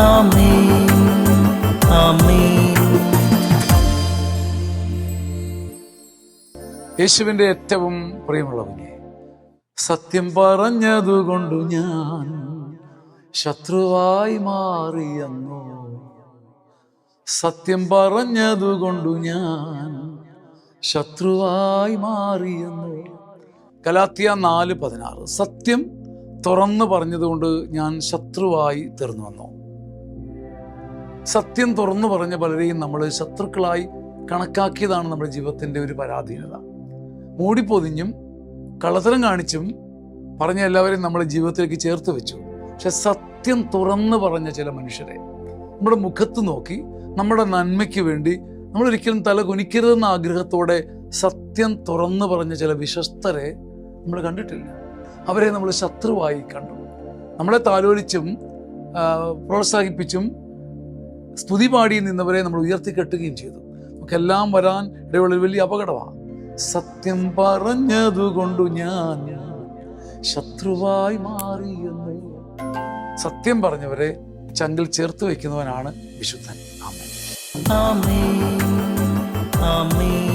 ആമേൻ ആമേൻ. യേശുവിൻ്റെ ഏറ്റവും പ്രിയമുള്ളവനെ, സത്യം പറഞ്ഞതുകൊണ്ടു ഞാൻ ശത്രുവായി മാറിയെന്നോ, സത്യം പറഞ്ഞതുകൊണ്ടു ഞാൻ ശത്രുവായി മാറിയെന്നോ. ഗലാത്യ 4:16. സത്യം തുറന്നു പറഞ്ഞതുകൊണ്ട് ഞാൻ ശത്രുവായി തീർന്നു വന്നു. സത്യം തുറന്നു പറഞ്ഞ പലരെയും നമ്മൾ ശത്രുക്കളായി കണക്കാക്കിയതാണ് നമ്മുടെ ജീവിതത്തിൻ്റെ ഒരു പരാധീനത. മൂടിപ്പൊതിഞ്ഞും കള്ളത്തരം കാണിച്ചും പറഞ്ഞ എല്ലാവരെയും നമ്മുടെ ജീവിതത്തിലേക്ക് ചേർത്ത് വെച്ചു. പക്ഷെ സത്യം തുറന്നു പറഞ്ഞ ചില മനുഷ്യരെ നമ്മുടെ മുഖത്ത് നോക്കി നമ്മുടെ നന്മയ്ക്ക് വേണ്ടി നമ്മളൊരിക്കലും തല കുനിക്കരുതെന്ന ആഗ്രഹത്തോടെ സത്യം തുറന്നു പറഞ്ഞ ചില വിശ്വസ്തരെ നമ്മൾ കണ്ടിട്ടില്ല. അവരെ നമ്മൾ ശത്രുവായി കണ്ടു. നമ്മളെ താലോലിച്ചും പ്രോത്സാഹിപ്പിച്ചും സ്തുതി പാടി നിന്നവരെ നമ്മൾ ഉയർത്തിക്കെട്ടുകയും ചെയ്തു. നമുക്കെല്ലാം വരാൻ ഇടയുള്ള വലിയ അപകടമാണ്. സത്യം പറഞ്ഞതുകൊണ്ടു ഞാൻ ശത്രുവായി മാറിയെന്നു. സത്യം പറഞ്ഞവരെ ചങ്കിൽ ചേർത്ത് വയ്ക്കുന്നവനാണ് വിശുദ്ധൻ. ആമേൻ ആമേൻ ആമേൻ.